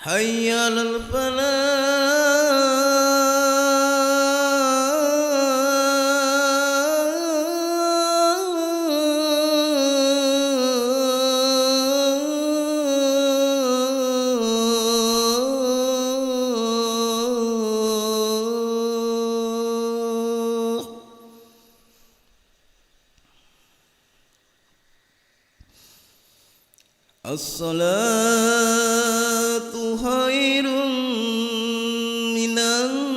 حي على الفلاح. الصلاة خير من النوم.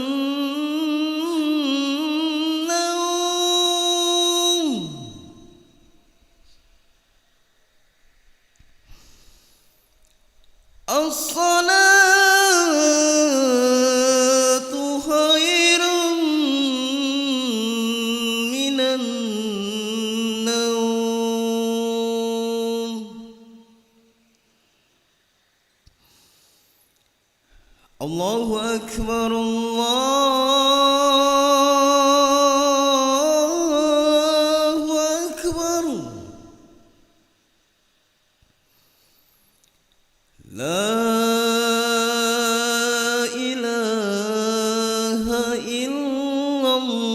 الصلاة خير من النوم. الله أكبر الله أكبر. لا إله إلا الله.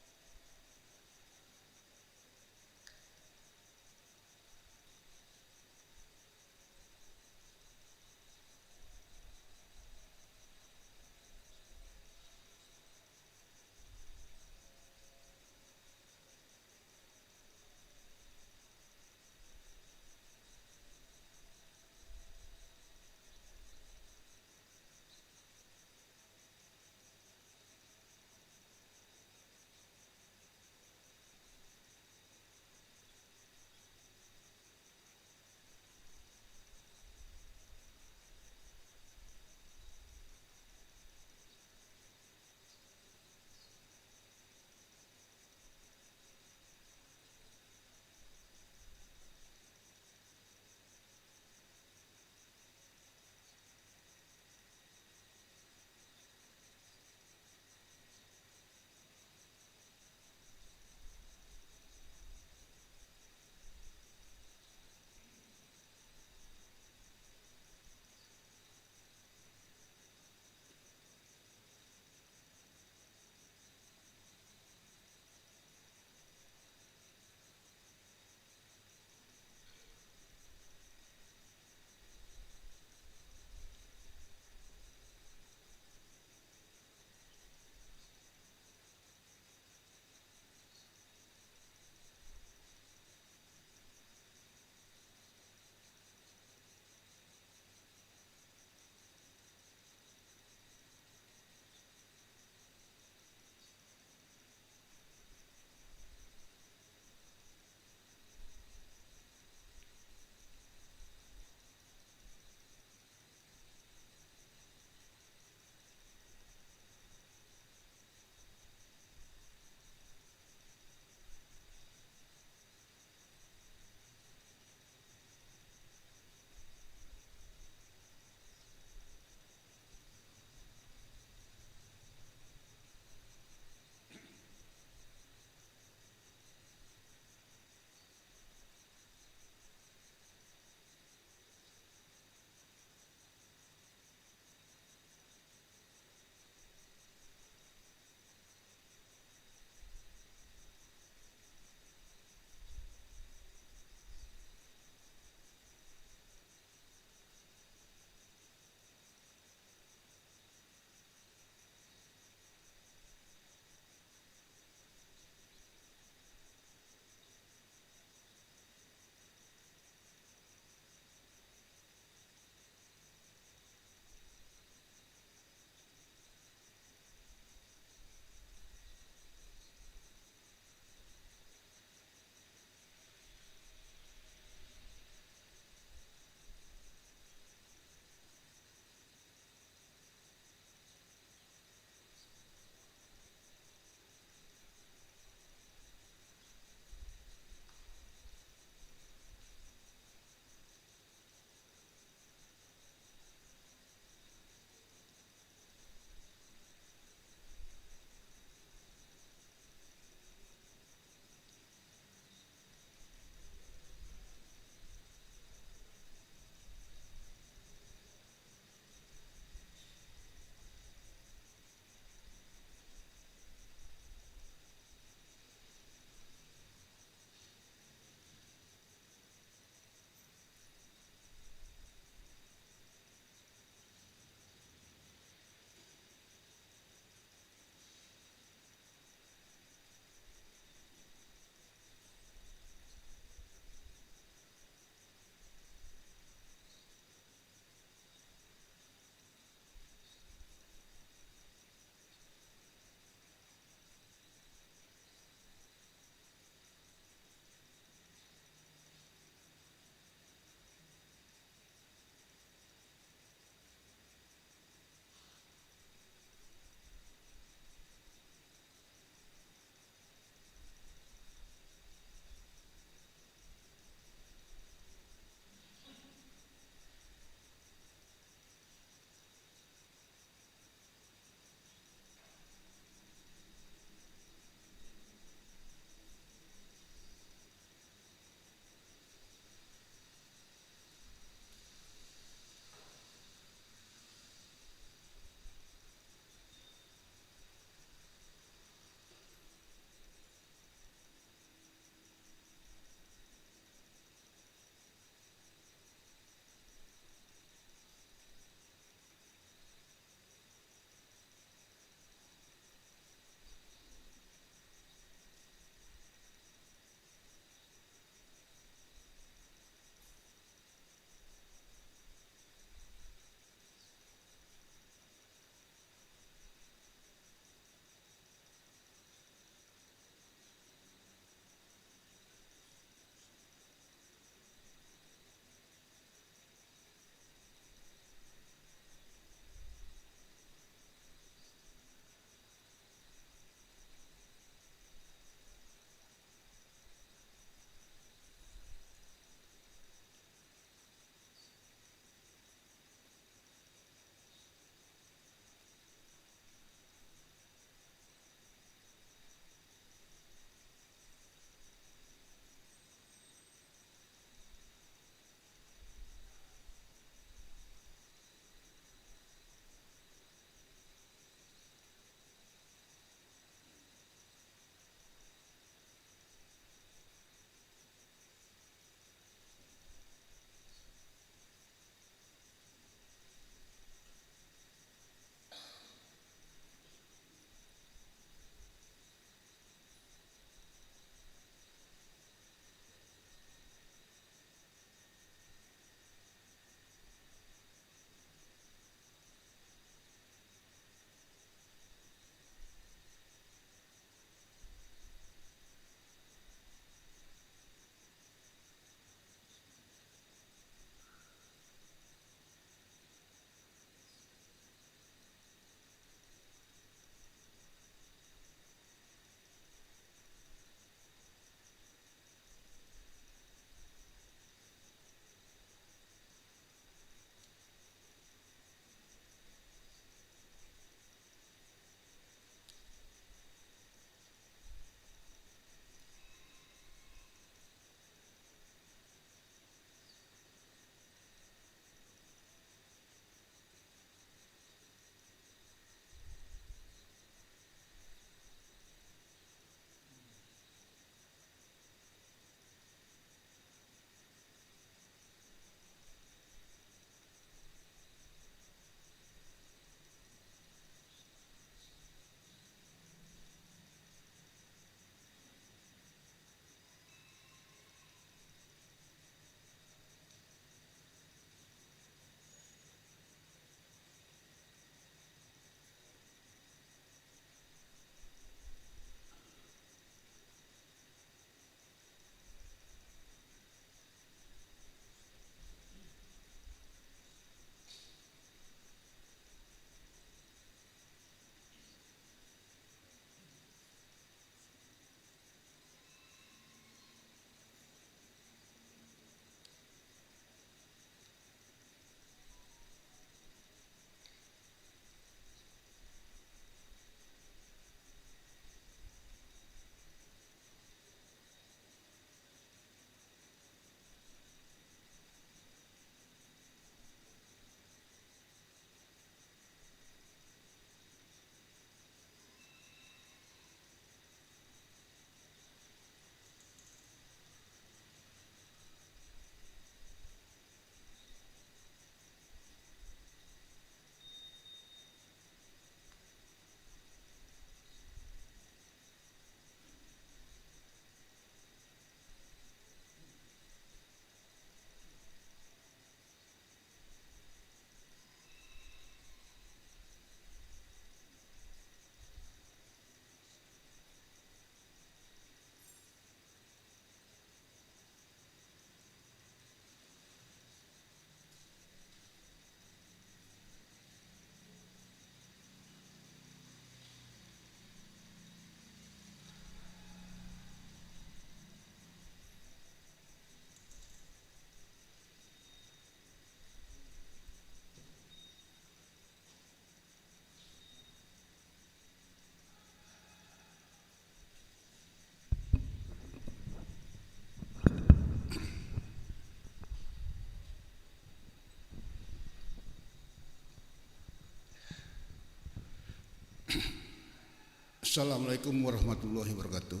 Assalamualaikum warahmatullahi wabarakatuh.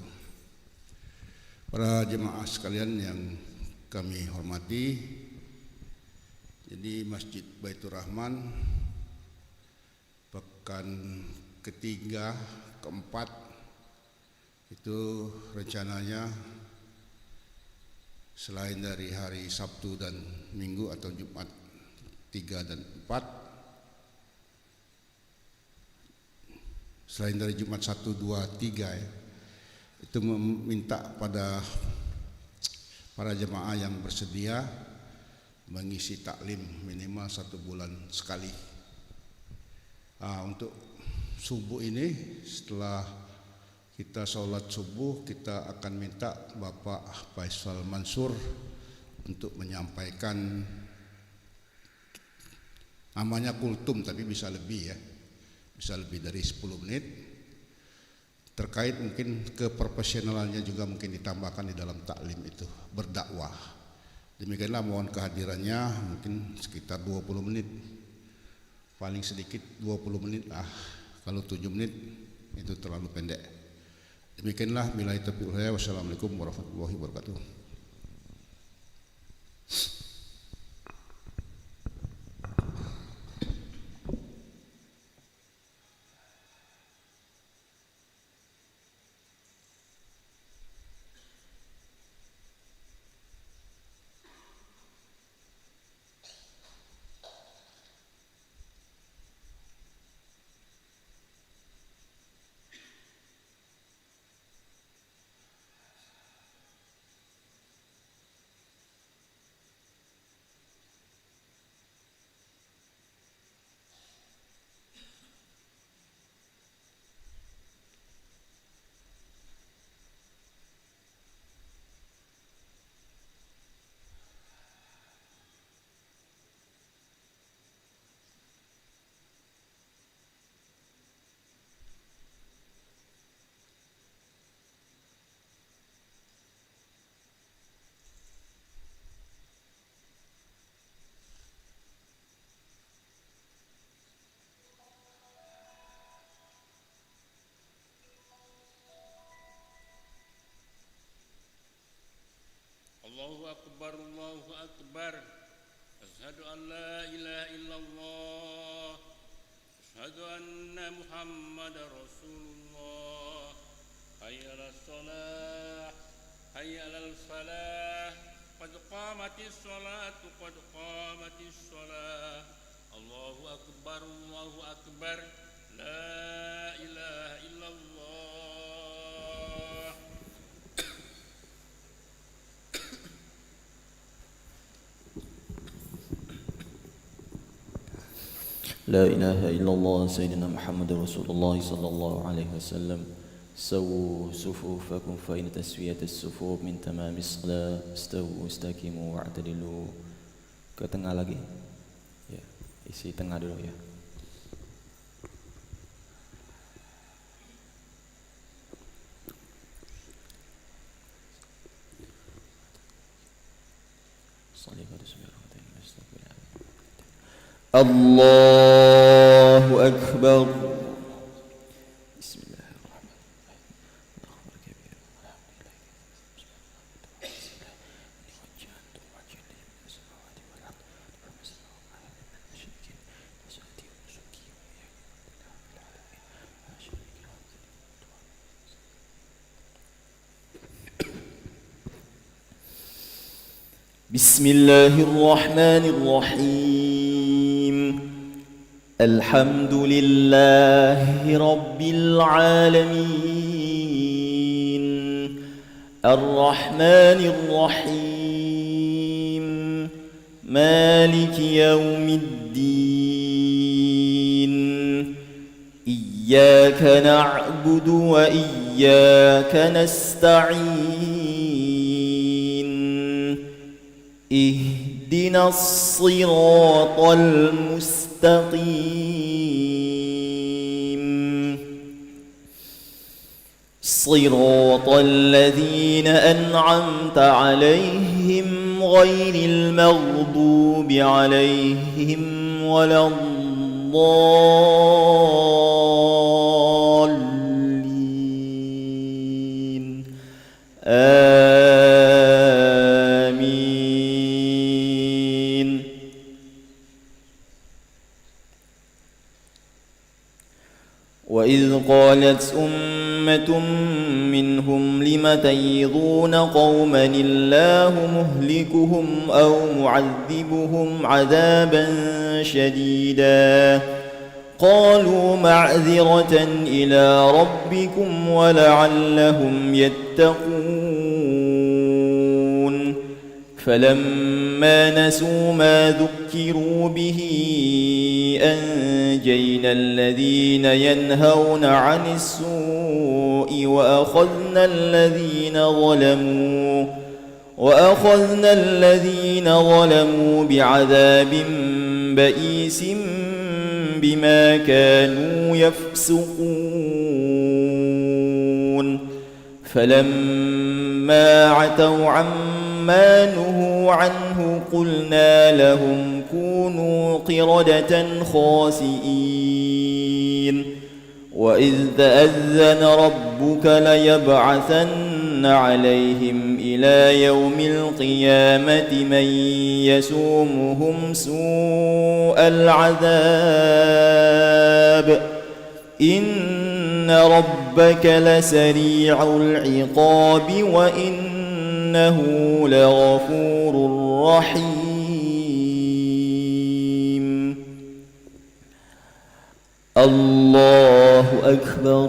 Para jemaah sekalian yang kami hormati, jadi Masjid Baitur Rahman pekan ketiga, keempat itu rencananya selain dari hari Sabtu dan Minggu atau Jumat 3 dan 4, selain dari Jumat 1, 2, 3 ya, itu meminta pada para jemaah yang bersedia mengisi taklim minimal 1 bulan sekali. Untuk subuh ini, setelah kita sholat subuh, kita akan minta Bapak Faisal Mansur untuk menyampaikan, namanya kultum tapi bisa lebih ya, bisa lebih dari 10 menit, terkait mungkin keprofesionalannya juga mungkin ditambahkan di dalam taklim itu, berdakwah. Demikianlah, mohon kehadirannya mungkin sekitar 20 menit, paling sedikit 20 menit lah, kalau 7 menit itu terlalu pendek. Demikianlah, billahi taufiq wal hidayah. Wassalamualaikum warahmatullahi wabarakatuh. Allahu Akbar, Allahu Akbar. Asyhadu an la ilaha illallah. Asyhadu anna Muhammadar Rasulullah. Hayya 'alas shalah, hayya 'alal falah. Qad qamatis sholatu, qad qamatis shalah. Allahu Akbar, Allahu Akbar. La ilaha illallah. لا إله إلا الله سيدنا محمد رسول الله صلى الله عليه وسلم. سووا صفوفكم فإن تسوية الصفوف من تمام الصلاة. استووا استقيموا واعتدلوا. Ke tengah lagi ya, isi tengah dulu ya. الله أكبر. بسم الله الرحمن الرحيم. بسم الله الرحمن الرحيم. الحمد لله رب العالمين. الرحمن الرحيم. مالك يوم الدين. إياك نعبد وإياك نستعين. اهدنا الصراط المستقيم. صراط الذين أنعمت عليهم غير المغضوب عليهم ولا الضالين. آمين. وإذ قالت أمة منهم لم تعظون قوما الله مهلكهم أو معذبهم عذابا شديدا قالوا معذرة إلى ربكم ولعلهم يتقون فلما نسوا ما ذكروا به أنجينا الذين ينهون عن السوء وأخذنا الذين ظلموا بعذاب بئيس بما كانوا يفسقون فلما عتوا عما نهوا عنه قلنا لهم كونوا قردة خاسئين وإذ تأذن ربك ليبعثن عليهم إلى يوم القيامة من يسومهم سوء العذاب إن ربك لسريع العقاب وإنه لغفور رحيم. الله أكبر.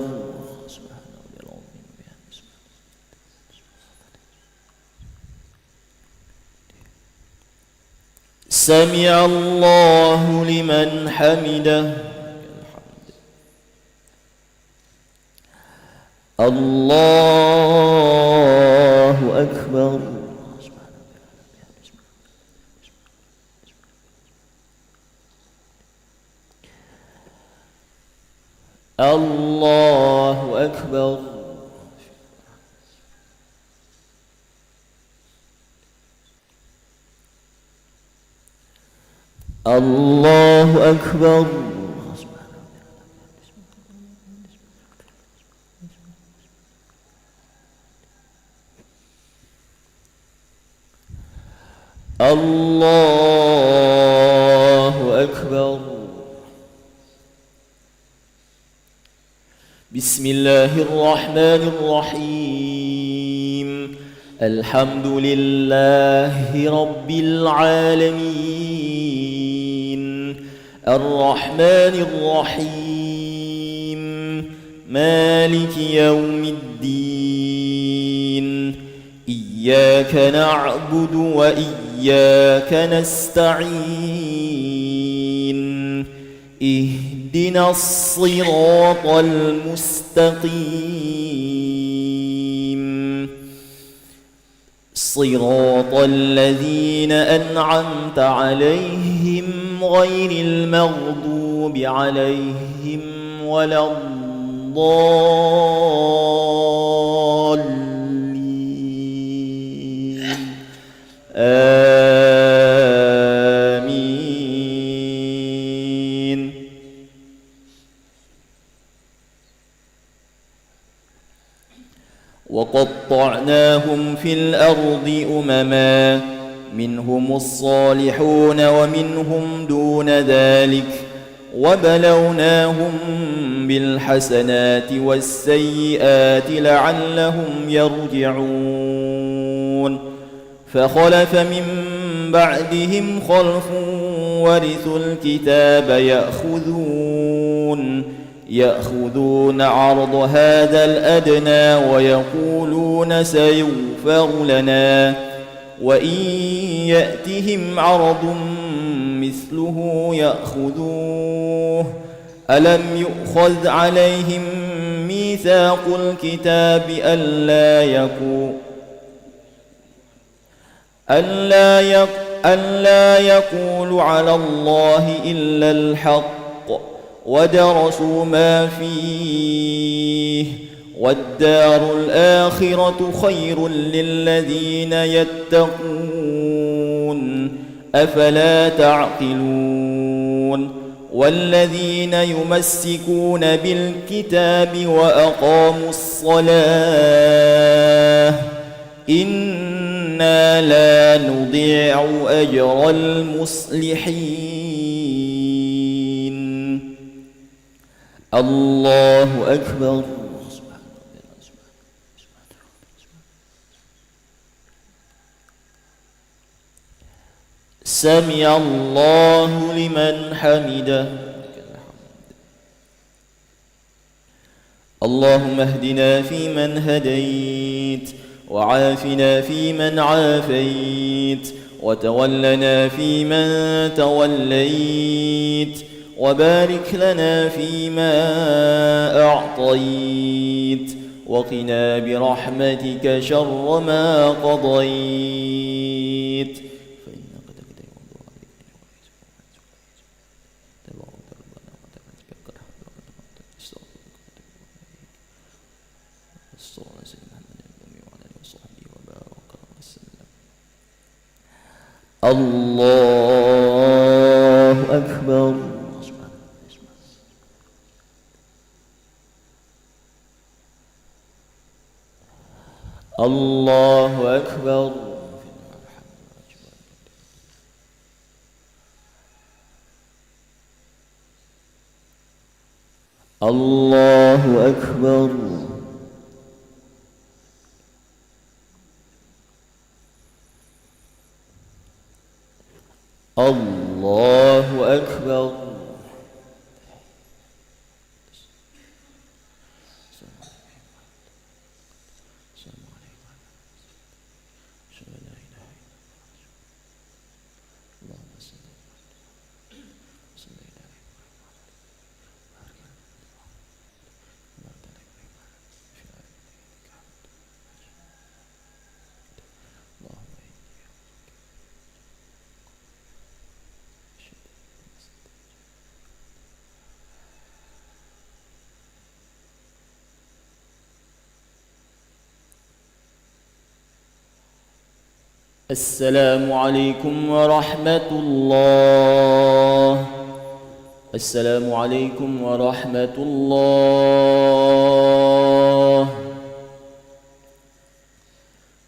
سمع الله لمن حمده. الله أكبر. الله أكبر. الله أكبر. الله أكبر. بسم الله الرحمن الرحيم. الحمد لله رب العالمين الرحمن الرحيم مالك يوم الدين إياك نعبد وإياك نستعين اهدنا الصراط المستقيم صراط الذين أنعمت عليهم غير المغضوب عليهم ولا الضالين آمين. وقطعناهم في الأرض أمما منهم الصالحون ومنهم دون ذلك وبلوناهم بالحسنات والسيئات لعلهم يرجعون. فخلف من بعدهم خلف ورثوا الكتاب يأخذون عرض هذا الأدنى ويقولون سيغفر لنا وإن يأتهم عرض مثله يأخذوه. ألم يؤخذ عليهم ميثاق الكتاب ألا يقول على الله إلا الحق ودرسوا ما فيه والدار الآخرة خير للذين يتقون أفلا تعقلون. والذين يمسكون بالكتاب وأقاموا الصلاة إنا لا نضيع أجر المصلحين. الله أكبر. سمع الله لمن حمده. اللهم اهدنا فيمن هديت، وعافنا فيمن عافيت، وتولنا فيمن توليت، وبارك لنا فيما أعطيت، وقنا برحمتك شر ما قضيت، فإنك تقضي ويقضى عليك تبارك ربنا وتعالى صلى الله عليه وسلم وعلى آله وصحبه وبارك وسلم. الله أكبر. الله أكبر. الله أكبر. الله أكبر. السلام عليكم ورحمة الله. السلام عليكم ورحمة الله.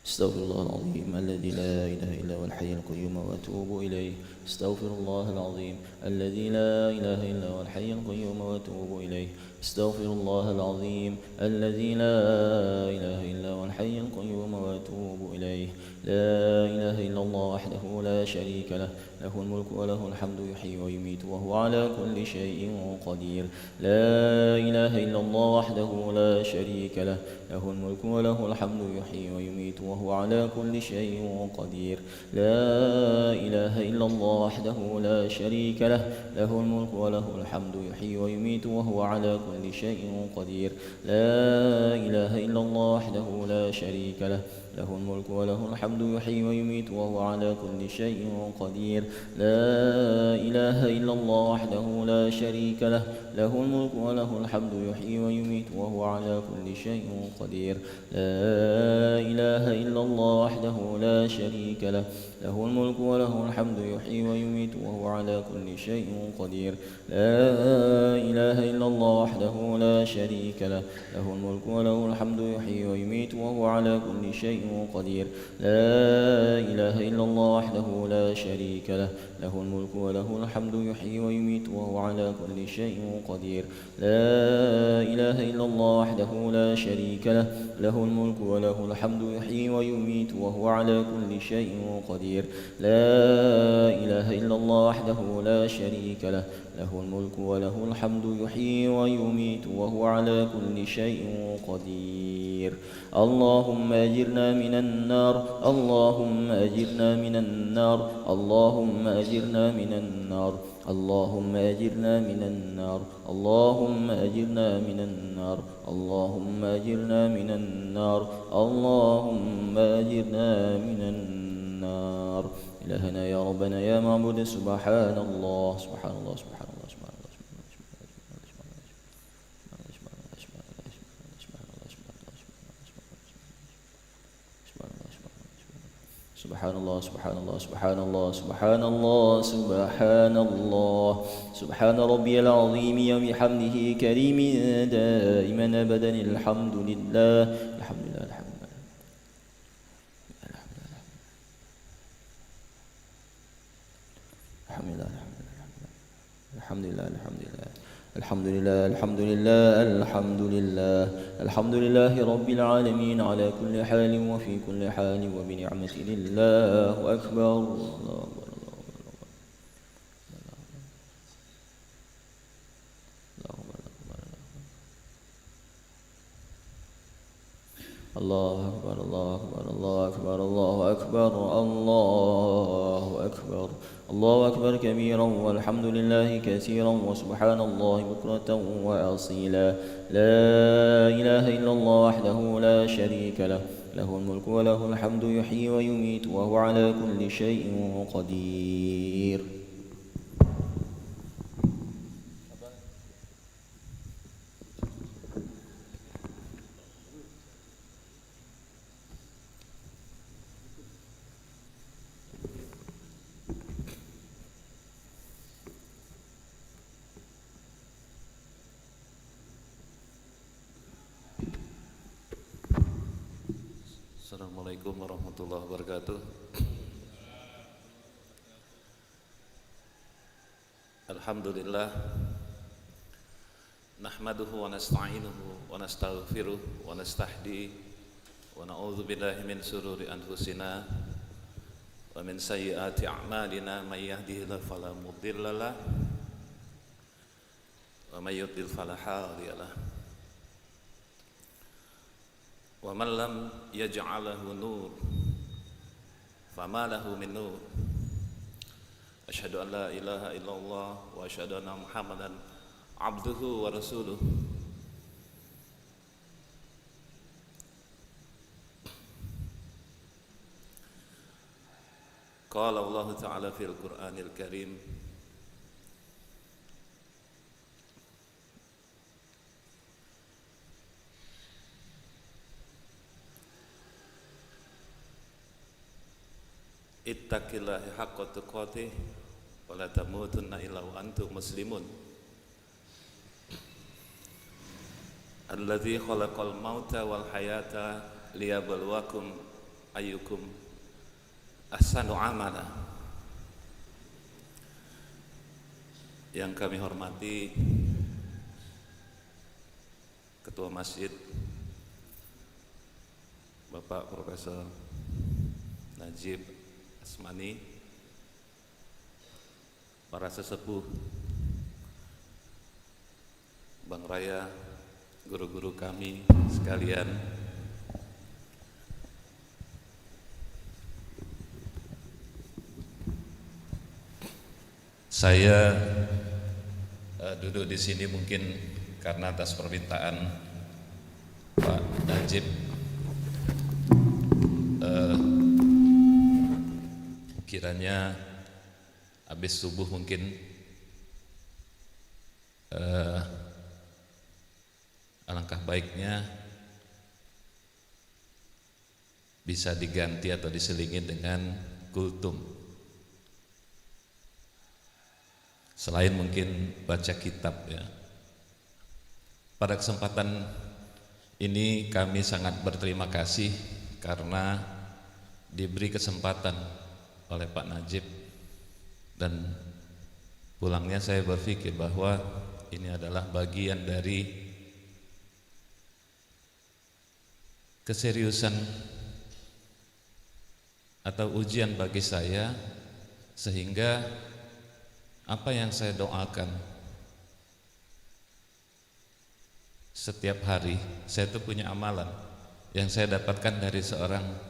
استغفر الله العظيم الذي لا إله إلا هو الحي القيوم وأتوب إليه. استغفر الله العظيم الذي لا إله إلا هو الحي القيوم وأتوب إليه. استغفر الله العظيم الذي لا إله إلا هو الحي القيوم وأتوب إليه. لا إله إلا الله وحده لا شريك له، له الملك وله الحمد يحيي ويميت وهو على كل شيء قدير. لا إله إلا الله وحده لا شريك له، له الملك وله الحمد يحيي ويميت وهو على كل شيء قدير. لا إله إلا الله وحده لا شريك له، له الملك وله الحمد يحيي ويميت وهو على كل شيء قدير. لا إله إلا الله وحده لا شريك له، له الملك وله الحمد يحيي ويميت وهو على كل شيء قدير. لا إله إلا الله وحده لا شريك له، له الملك وله الحمد يحيي ويميت وهو على كل شيء قدير. لا إله إلا الله وحده لا شريك له، له الملك وله الحمد يحيي ويميت وهو على كل شيء قدير. لا إله إلا الله وحده لا شريك له، له الملك وله الحمد يحيي ويميت وهو على كل شيء قدير. لا إله إلا الله وحده لا شريك له، له الملك وله الحمد يحيي ويميت وهو على كل شيء قدير. لا إله إلا الله وحده لا شريك له، له الملك وله الحمد يحيي ويميت وهو على كل شيء قدير. لا إله إلا الله وحده لا شريك له، له الملك وله الحمد يحيي ويميت وهو على كل شيء قدير. اللهم أجرنا من النار، اللهم أجرنا من النار، اللهم أجرنا من النار، اللهم أجرنا من النار، اللهم أجرنا من النار، اللهم أجرنا من النار، اللهم أجرنا من النار. إلهنا يا ربنا يا معبود سبحان الله سبحان الله سبحان الله سبحان الله سبحان الله سبحان الله سبحان الله سبحان الله سبحان الله سبحان ربي العظيم وبحمده كريم دائما أبدا الحمد لله الحمد لله الحمد لله. Alhamdulillah, alhamdulillah, alhamdulillah, alhamdulillah, alhamdulillah, alhamdulillah, alhamdulillahi rabbil alamin ala kulli halin wa fi kulli halin wa bi ni'mati lillah wa akbar. الله أكبر الله أكبر الله أكبر الله أكبر الله أكبر الله أكبر كبيرا والحمد لله كثيرا وسبحان الله بكرة وأصيلا لا إله إلا الله وحده لا شريك له له الملك وله الحمد يحيي ويميت وهو على كل شيء قدير. Assalamualaikum warahmatullahi wabarakatuh. Alhamdulillah, nahmaduhu wa nasta'inuhu wa nastaghfiruh wa nastahdi wa na'udzu billahi min sururi anfusina wa min sayyiati a'malina may yahdihillahu fala mudhillalah wa may yudlil fala hadiyalah. Wa man lam yaj'alahu nur fama lahu min nur. Asyhadu an la ilaha illallah wa asyhadu anna Muhammadan abduhu wa rasuluh. Qala Allah ta'ala fil Qur'anil Karim, ittaqillaha haqqa tuqatih wa la tamutunna illa wa antum muslimun. Alladzi khalaqal mauta wal hayata liyabluwakum ayyukum ahsanu amala. Yang kami hormati Ketua Masjid Bapak Profesor Najib Asmani, para sesepuh, Bang Raya, guru-guru kami sekalian, saya duduk di sini mungkin karena atas permintaan Pak Najib. Kiranya habis subuh mungkin alangkah baiknya bisa diganti atau diselingi dengan kultum. Selain mungkin baca kitab ya. Pada kesempatan ini kami sangat berterima kasih karena diberi kesempatan oleh Pak Najib, dan pulangnya saya berpikir bahwa ini adalah bagian dari keseriusan atau ujian bagi saya, sehingga apa yang saya doakan setiap hari, saya itu punya amalan yang saya dapatkan dari seorang,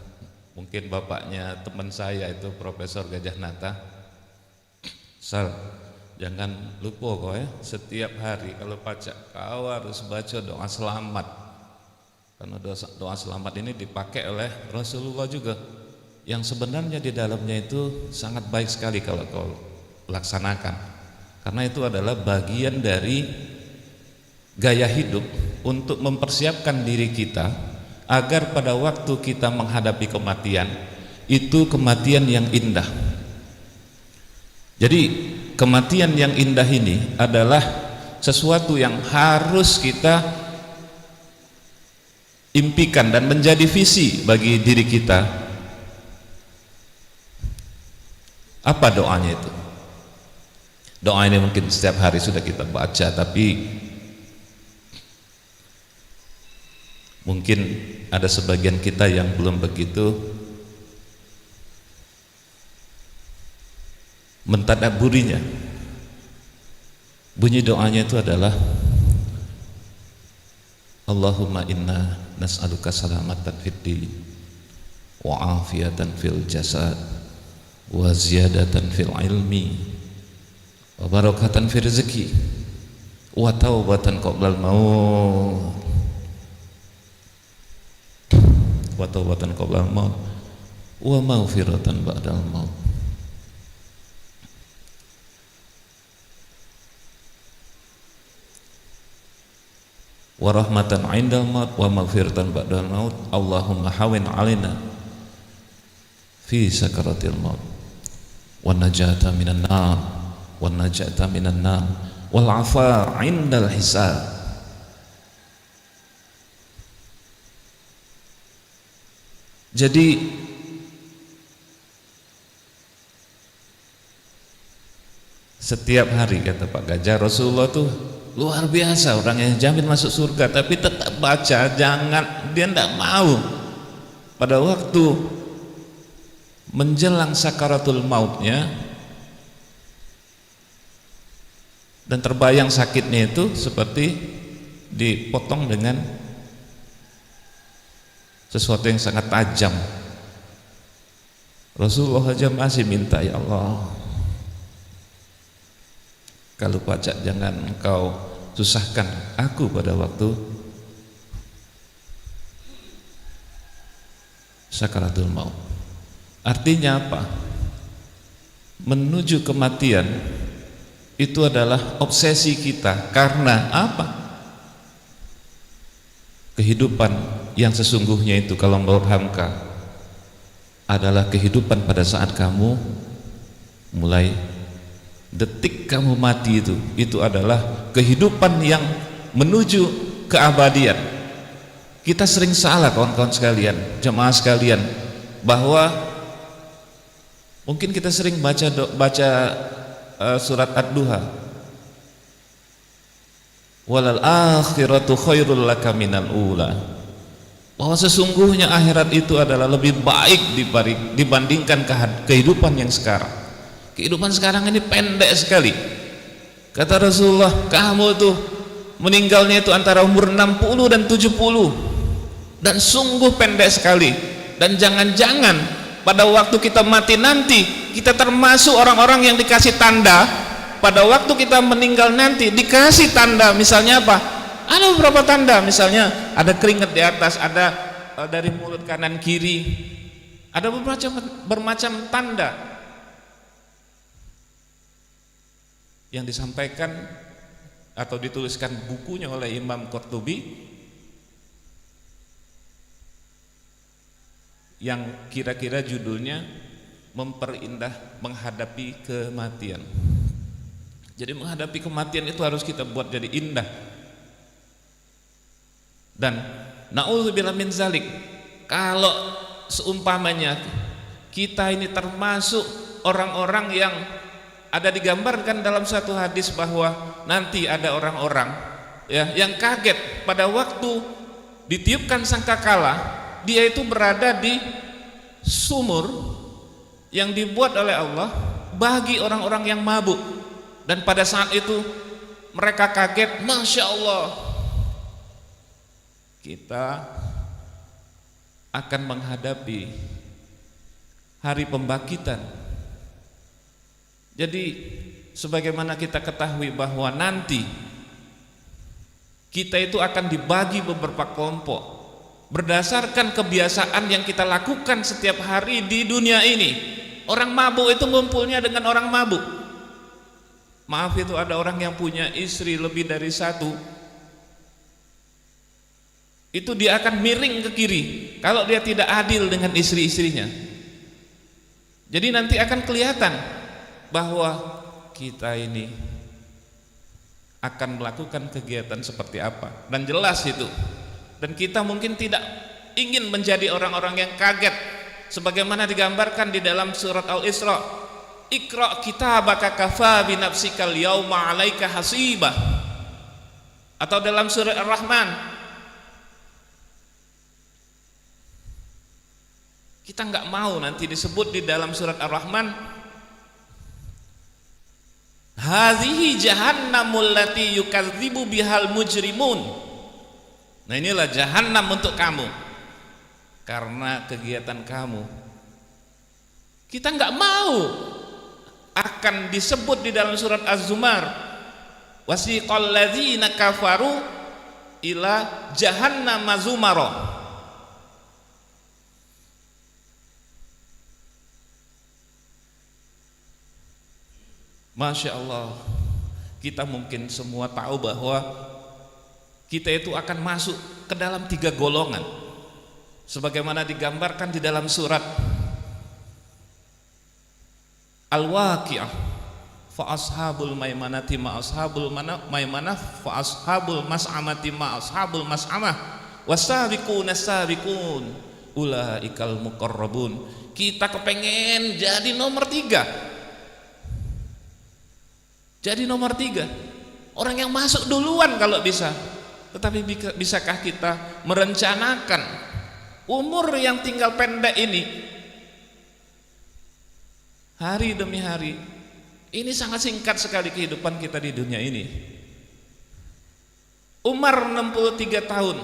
mungkin bapaknya teman saya itu Profesor Gajah Nata. Sal, jangan lupa kau ya, setiap hari kalau baca kau harus baca doa selamat, karena doa selamat ini dipakai oleh Rasulullah juga, yang sebenarnya di dalamnya itu sangat baik sekali kalau kau laksanakan, karena itu adalah bagian dari gaya hidup untuk mempersiapkan diri kita agar pada waktu kita menghadapi kematian itu kematian yang indah. Jadi kematian yang indah ini adalah sesuatu yang harus kita impikan dan menjadi visi bagi diri kita. Apa doanya itu? Doa ini mungkin setiap hari sudah kita baca, tapi mungkin ada sebagian kita yang belum begitu mentadabburinya. Bunyi doanya itu adalah Allahumma inna nas'aluka salamatan fid din wa afiyatan fil jasad wa ziyadatan fil ilmi wa barakatan fil rizqi wa taubatan qoblal maut wa taubatan qoblal maut wa maghfiratan ba'dal maut. Wa rahmatan 'indal maut wa maghfiratan ba'dal maut. Allahumma hawin 'alaina fi sakaratil maut wa najata minan nar wa najata minan nar wal 'afa 'indal hisab. Jadi setiap hari, kata Pak Gajah, Rasulullah tuh luar biasa, orang yang jamin masuk surga, tapi tetap baca. Jangan, dia tidak mau pada waktu menjelang sakaratul mautnya dan terbayang sakitnya itu seperti dipotong dengan sesuatu yang sangat tajam. Rasulullah aja masih minta, ya Allah, kalau baca jangan engkau susahkan aku pada waktu sakaratul maut. Artinya apa? Menuju kematian itu adalah obsesi kita. Karena apa? Kehidupan yang sesungguhnya itu kalau menurut Hamka adalah kehidupan pada saat kamu mulai detik kamu mati, itu adalah kehidupan yang menuju keabadian. Kita sering salah, kawan-kawan sekalian, jemaah sekalian, bahwa mungkin kita sering baca surat Ad-Duha, walal akhiratu khairul laka minal ula, bahwa sesungguhnya akhirat itu adalah lebih baik dibandingkan kehidupan yang sekarang. Kehidupan sekarang ini pendek sekali. Kata Rasulullah, kamu tuh meninggalnya itu antara umur 60 dan 70, dan sungguh pendek sekali. Dan jangan-jangan pada waktu kita mati nanti, kita termasuk orang-orang yang dikasih tanda. Pada waktu kita meninggal nanti dikasih tanda, misalnya apa? Ada beberapa tanda, misalnya ada keringat di atas, ada dari mulut kanan kiri, ada bermacam tanda yang disampaikan atau dituliskan bukunya oleh Imam Qurtubi, yang kira-kira judulnya memperindah menghadapi kematian. Jadi menghadapi kematian itu harus kita buat jadi indah. Dan na'udzubillah min zalik, kalau seumpamanya kita ini termasuk orang-orang yang ada digambarkan dalam satu hadis bahwa nanti ada orang-orang ya yang kaget pada waktu ditiupkan sangkakala, dia itu berada di sumur yang dibuat oleh Allah bagi orang-orang yang mabuk, dan pada saat itu mereka kaget. Masya Allah, kita akan menghadapi hari pembangkitan. Jadi sebagaimana kita ketahui bahwa nanti kita itu akan dibagi beberapa kelompok berdasarkan kebiasaan yang kita lakukan setiap hari di dunia ini. Orang mabuk itu ngumpulnya dengan orang mabuk. Maaf, itu ada orang yang punya istri lebih dari satu, itu dia akan miring ke kiri kalau dia tidak adil dengan istri-istrinya. Jadi nanti akan kelihatan bahwa kita ini akan melakukan kegiatan seperti apa, dan jelas itu. Dan kita mungkin tidak ingin menjadi orang-orang yang kaget sebagaimana digambarkan di dalam surat Al-Isra, Iqra kitabaka kafa bi nafsikal yauma 'alaika hasibah. Atau dalam surah Ar-Rahman, kita nggak mau nanti disebut di dalam surat Ar-Rahman, hadhihi jahannamul lati yukadzibu bihal mujrimun. Nah, inilah jahannam untuk kamu karena kegiatan kamu. Kita nggak mau akan disebut di dalam surat Az-Zumar, wasiqal ladzina kafaru ila jahannam zumara. Masya Allah, kita mungkin semua tahu bahwa kita itu akan masuk ke dalam 3 golongan sebagaimana digambarkan di dalam surat Al-Waqi'ah. Fa ashabul maimanati ma ashabul maimanah fa ashabul mas'amati ma ashabul mas'amah wasabiquna sabiqun ulaikal muqarrabun. Kita kepengen jadi nomor 3. Jadi nomor 3, orang yang masuk duluan kalau bisa. Tetapi bisakah kita merencanakan umur yang tinggal pendek ini, hari demi hari? Ini sangat singkat sekali kehidupan kita di dunia ini. Umar 63 tahun,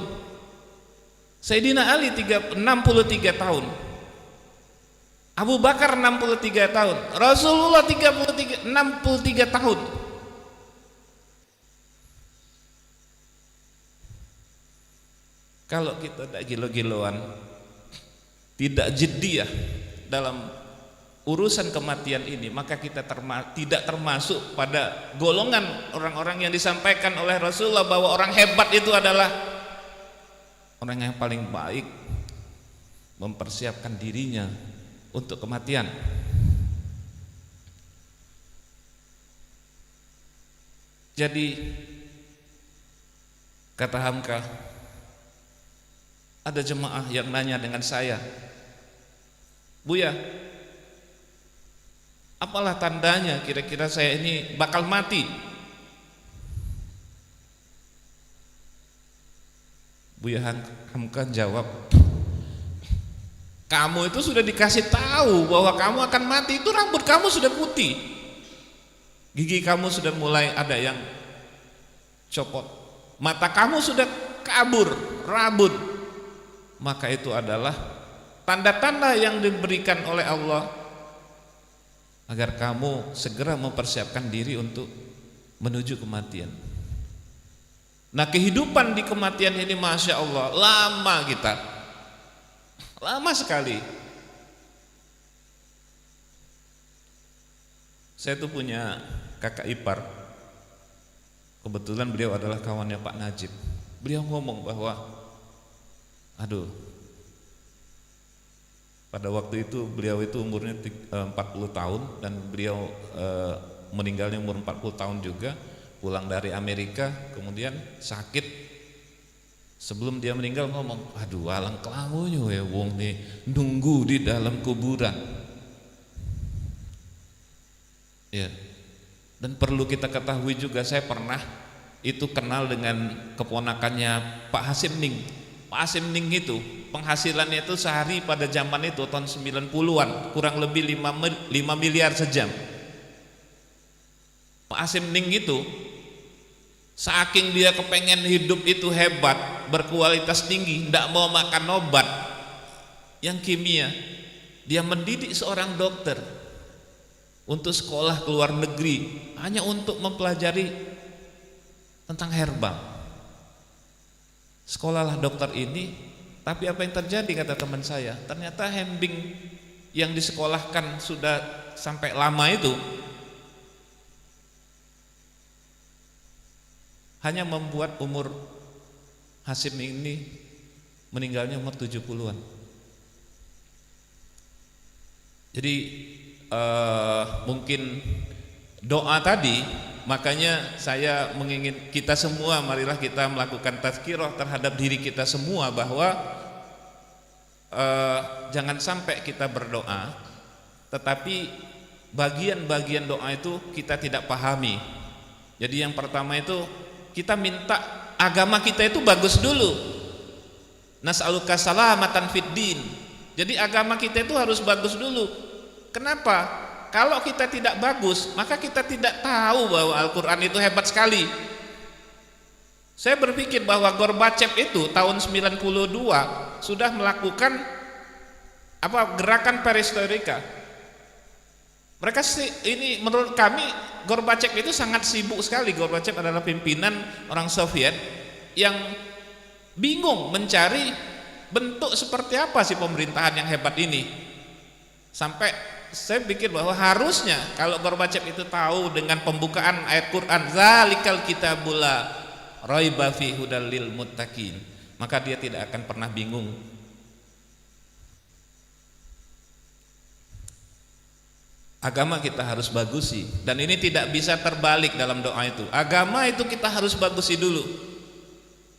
Sayyidina Ali 63 tahun, Abu Bakar 63 tahun, Rasulullah 63 tahun. Kalau kita tidak gilo-giloan, tidak jediah dalam urusan kematian ini, maka kita tidak termasuk pada golongan orang-orang yang disampaikan oleh Rasulullah bahwa orang hebat itu adalah orang yang paling baik mempersiapkan dirinya untuk kematian. Jadi kata Hamka, ada jemaah yang nanya dengan saya, Buya, apalah tandanya kira-kira saya ini bakal mati? Buya Hamka jawab, kamu itu sudah dikasih tahu bahwa kamu akan mati, itu rambut kamu sudah putih, gigi kamu sudah mulai ada yang copot, mata kamu sudah kabur, rabun. Maka itu adalah tanda-tanda yang diberikan oleh Allah agar kamu segera mempersiapkan diri untuk menuju kematian. Nah, kehidupan di kematian ini Masya Allah lama, kita lama sekali. Saya tuh punya kakak ipar, kebetulan beliau adalah kawannya Pak Najib. Beliau ngomong bahwa aduh, pada waktu itu beliau itu umurnya 40 tahun dan beliau meninggalnya umur 40 tahun juga, pulang dari Amerika, kemudian sakit. Sebelum dia meninggal ngomong, aduh alang kelamunya ya wong nih nunggu di dalam kuburan. Ya. Dan perlu kita ketahui juga, saya pernah itu kenal dengan keponakannya Pak Hasim Ning. Pak Hasim Ning itu penghasilannya itu sehari pada zaman itu tahun 90-an kurang lebih 5 miliar sejam. Pak Hasim Ning itu saking dia kepengen hidup itu hebat, berkualitas tinggi, tidak mau makan obat yang kimia, dia mendidik seorang dokter untuk sekolah ke luar negeri hanya untuk mempelajari tentang herbal. Sekolahlah dokter ini, tapi apa yang terjadi kata teman saya, ternyata hembing yang disekolahkan sudah sampai lama itu hanya membuat umur Hasim ini meninggalnya umur 70-an. Jadi mungkin doa tadi, makanya saya mengingin kita semua, marilah kita melakukan tazkirah terhadap diri kita semua bahwa jangan sampai kita berdoa tetapi bagian-bagian doa itu kita tidak pahami. Jadi yang pertama itu kita minta agama kita itu bagus dulu. Nas'aluka salamatan fid din. Jadi agama kita itu harus bagus dulu. Kenapa? Kalau kita tidak bagus, maka kita tidak tahu bahwa Al-Quran itu hebat sekali. Saya berpikir bahwa Gorbachev itu tahun 92 sudah melakukan gerakan perestroika. Mereka ini menurut kami Gorbachev itu sangat sibuk sekali. Gorbachev adalah pimpinan orang Soviet yang bingung mencari bentuk seperti apa sih pemerintahan yang hebat ini. Sampai saya pikir bahwa harusnya kalau Gorbachev itu tahu dengan pembukaan ayat Quran zalikal kitabul la raiba fi hudal lil muttaqin, maka dia tidak akan pernah bingung. Agama kita harus bagusi, dan ini tidak bisa terbalik dalam doa itu. Agama itu kita harus bagusi dulu.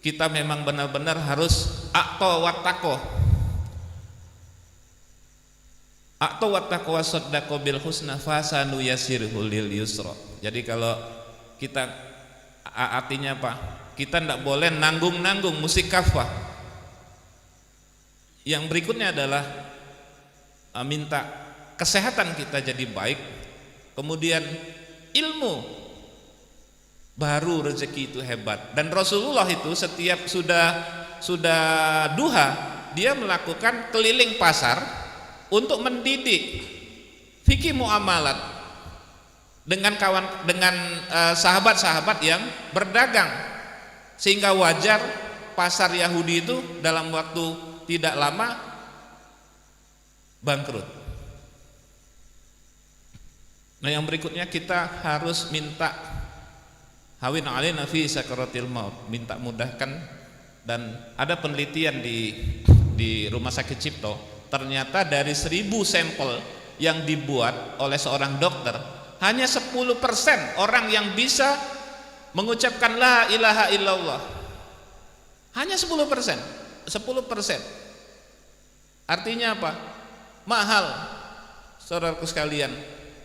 Kita memang benar-benar harus aqto wattaqo. Aqto wattaqo wasaddaqo bil husna fasanu yasirhu lil yusra. Jadi kalau kita artinya apa? Kita tidak boleh nanggung-nanggung musik kafah. Yang berikutnya adalah minta kesehatan kita jadi baik, kemudian ilmu, baru rezeki itu hebat. Dan Rasulullah itu setiap sudah duha, dia melakukan keliling pasar untuk mendidik fikih muamalat dengan sahabat-sahabat yang berdagang, sehingga wajar pasar Yahudi itu dalam waktu tidak lama bangkrut. Nah, yang berikutnya kita harus minta hawin alaina fi sakaratil maut, minta mudahkan. Dan ada penelitian di Rumah Sakit Cipto, ternyata dari 1000 sampel yang dibuat oleh seorang dokter, hanya 10% orang yang bisa mengucapkan la ilaha illallah. Hanya 10%. Artinya apa? Mahal, saudaraku sekalian,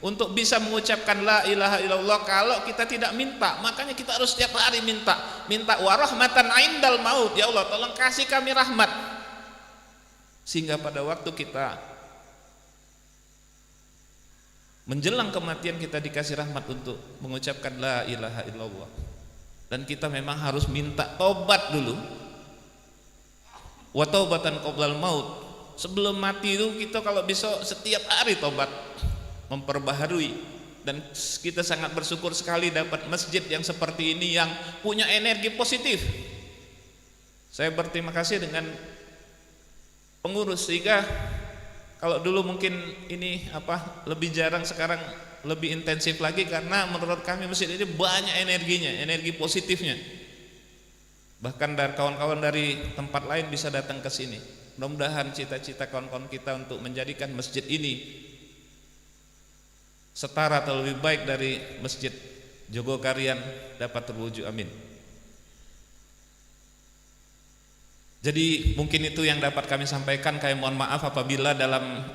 untuk bisa mengucapkan la ilaha illallah kalau kita tidak minta. Makanya kita harus setiap hari minta warahmatan indal maut. Ya Allah, tolong kasih kami rahmat, sehingga pada waktu kita menjelang kematian kita dikasih rahmat untuk mengucapkan la ilaha illallah. Dan kita memang harus minta tobat dulu. Wa taubatan qoblal maut. Sebelum mati itu kita kalau bisa setiap hari tobat, memperbaharui. Dan kita sangat bersyukur sekali dapat masjid yang seperti ini, yang punya energi positif. Saya berterima kasih dengan pengurus, sehingga kalau dulu mungkin ini lebih jarang, sekarang lebih intensif lagi, karena menurut kami masjid ini banyak energinya, energi positifnya. Bahkan dari kawan-kawan dari tempat lain bisa datang ke sini. Mudah-mudahan cita-cita kawan-kawan kita untuk menjadikan masjid ini setara atau lebih baik dari Masjid Jogokarian dapat terwujud, amin. Jadi mungkin itu yang dapat kami sampaikan. Kami mohon maaf apabila dalam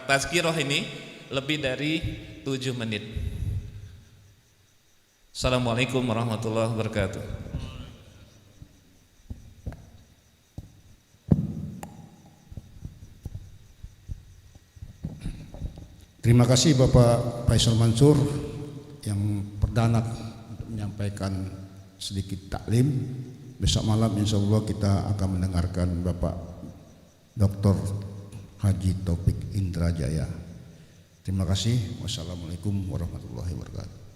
tazkirah ini lebih dari 7 menit. Assalamualaikum warahmatullahi wabarakatuh. Terima kasih Bapak Faisal Mansur yang perdana untuk menyampaikan sedikit taklim. Besok malam insya Allah kita akan mendengarkan Bapak Dr. Haji Taufik Indrajaya. Terima kasih. Wassalamualaikum warahmatullahi wabarakatuh.